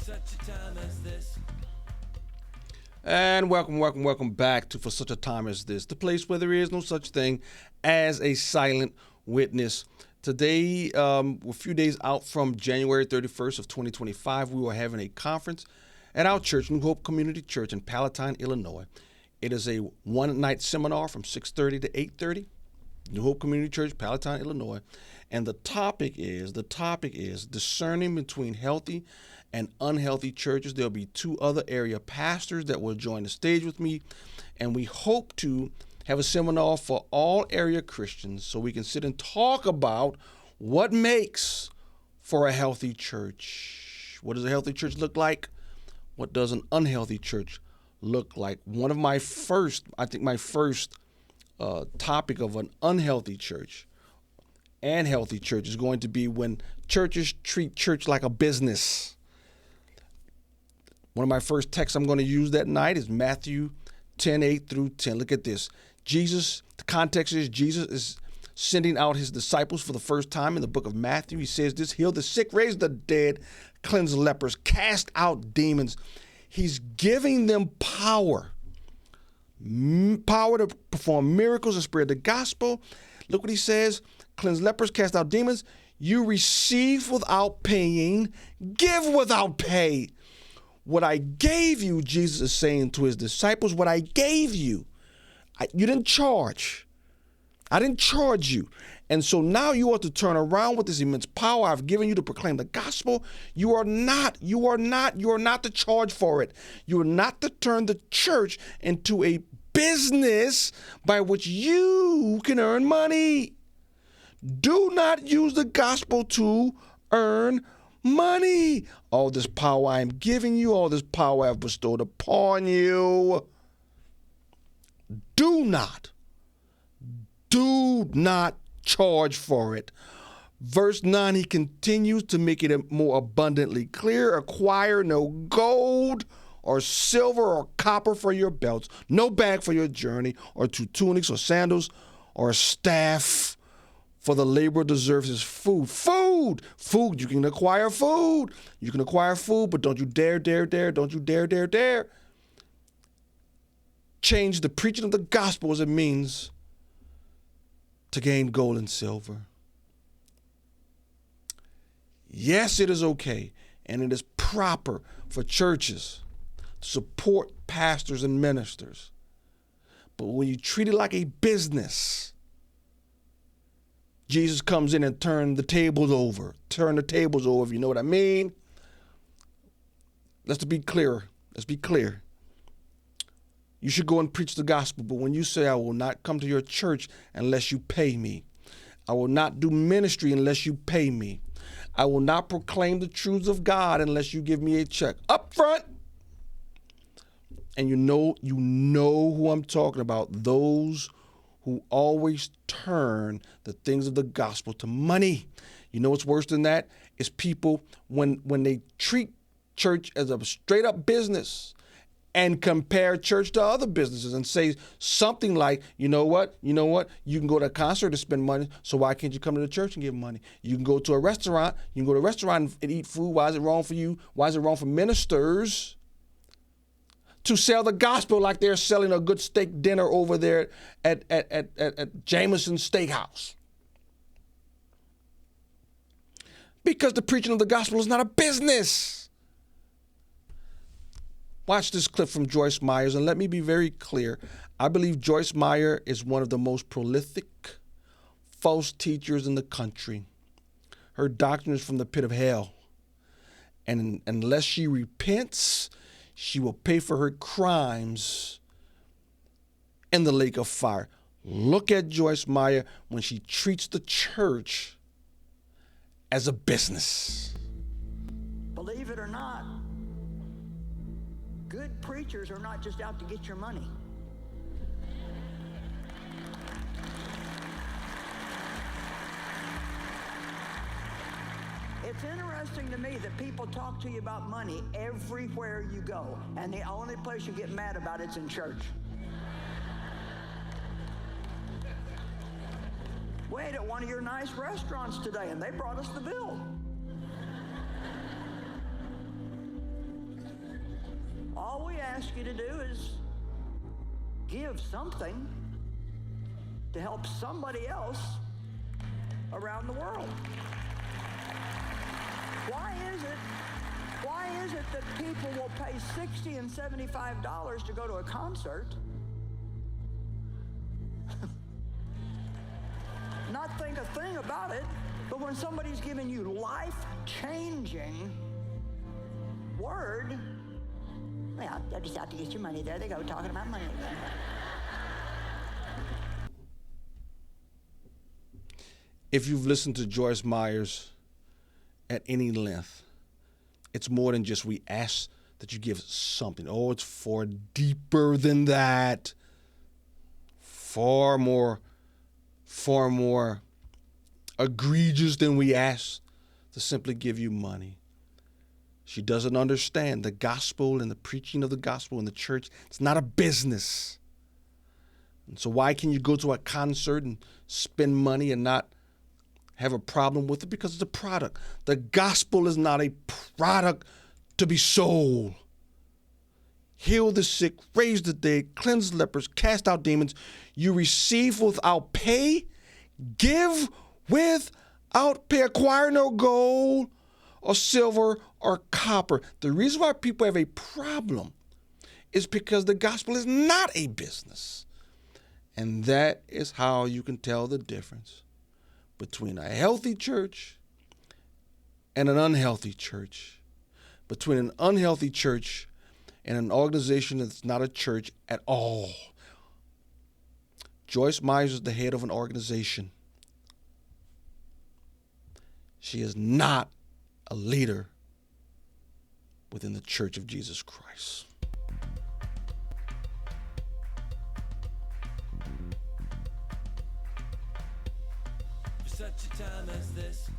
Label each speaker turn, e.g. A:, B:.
A: such a time as this.
B: And welcome back to For Such a Time as This, the place where there is no such thing as a silent witness. Today, we're a few days out from January 31st of 2025. We were having a conference at our church, New Hope Community Church in Palatine, Illinois. It is a one-night seminar from 6:30 to 8:30. New Hope Community Church, Palatine, Illinois. And the topic is discerning between healthy and unhealthy churches. There'll be two other area pastors that will join the stage with me. And we hope to have a seminar for all area Christians so we can sit and talk about what makes for a healthy church. What does a healthy church look like? What does an unhealthy church look like? One of my first topic of an unhealthy church and healthy church is going to be when churches treat church like a business. One of my first texts I'm going to use that night is Matthew 10:8 through 10. Look at this. The context is Jesus is sending out his disciples for the first time in the book of Matthew. He says this: heal the sick, raise the dead, cleanse lepers, cast out demons. He's giving them power to perform miracles and spread the gospel. Look what he says: cleanse lepers, cast out demons. You receive without paying, give without pay. What I gave you, Jesus is saying to his disciples, what I gave you, you didn't charge. I didn't charge you. And so now you ought to turn around with this immense power I've given you to proclaim the gospel. You are not to charge for it. You are not to turn the church into a business by which you can earn money. Do not use the gospel to earn money. All this power I am giving you, all this power I have bestowed upon you. Do not charge for it. Verse 9, he continues to make it more abundantly clear. Acquire no gold or silver or copper for your belts, no bag for your journey, or 2 tunics or sandals or a staff, for the laborer deserves his food. Food, you can acquire food. You can acquire food, but don't you dare change the preaching of the gospel as a means to gain gold and silver. Yes, it is okay and it is proper for churches to support pastors and ministers. But when you treat it like a business, Jesus comes in and turn the tables over, if you know what I mean. Let's be clear. You should go and preach the gospel, but when you say, I will not come to your church unless you pay me. I will not do ministry unless you pay me. I will not proclaim the truths of God unless you give me a check up front. And you know who I'm talking about, those who always turn the things of the gospel to money. You know what's worse than that? It's people when they treat church as a straight up business and compare church to other businesses and say something like, you know what, you can go to a concert to spend money, so why can't you come to the church and give money? You can go to a restaurant, and eat food. Why is it wrong for you? Why is it wrong for ministers to sell the gospel like they're selling a good steak dinner over there at Jameson Steakhouse? Because the preaching of the gospel is not a business. Watch this clip from Joyce Myers, and let me be very clear. I believe Joyce Meyer is one of the most prolific false teachers in the country. Her doctrine is from the pit of hell. And unless she repents, she will pay for her crimes in the lake of fire. Look at Joyce Meyer when she treats the church as a business.
C: Believe it or not, good preachers are not just out to get your money. It's interesting to me that people talk to you about money everywhere you go, and the only place you get mad about it's in church. We ate at one of your nice restaurants today, and they brought us the bill. all we ask you to do is give something to help somebody else around the world. Why is it that people will pay $60 and $75 to go to a concert, not think a thing about it, but when somebody's giving you life-changing word, well, they're just out to get your money. There they go, talking about money again.
B: If you've listened to Joyce Myers at any length, it's more than just we ask that you give something. Oh, it's far deeper than that. Far more egregious than we ask to simply give you money. She doesn't understand the gospel and the preaching of the gospel in the church. It's not a business. And so why can you go to a concert and spend money and not have a problem with it? Because it's a product. The gospel is not a product to be sold. Heal the sick, raise the dead, cleanse lepers, cast out demons. You receive without pay, give without pay. Acquire no gold or silver or copper. The reason why people have a problem is because the gospel is not a business. And that is how you can tell the difference between a healthy church and an unhealthy church, between an unhealthy church and an organization that's not a church at all. Joyce Myers is the head of an organization. She is not a leader within the Church of Jesus Christ.
A: For such a time as this,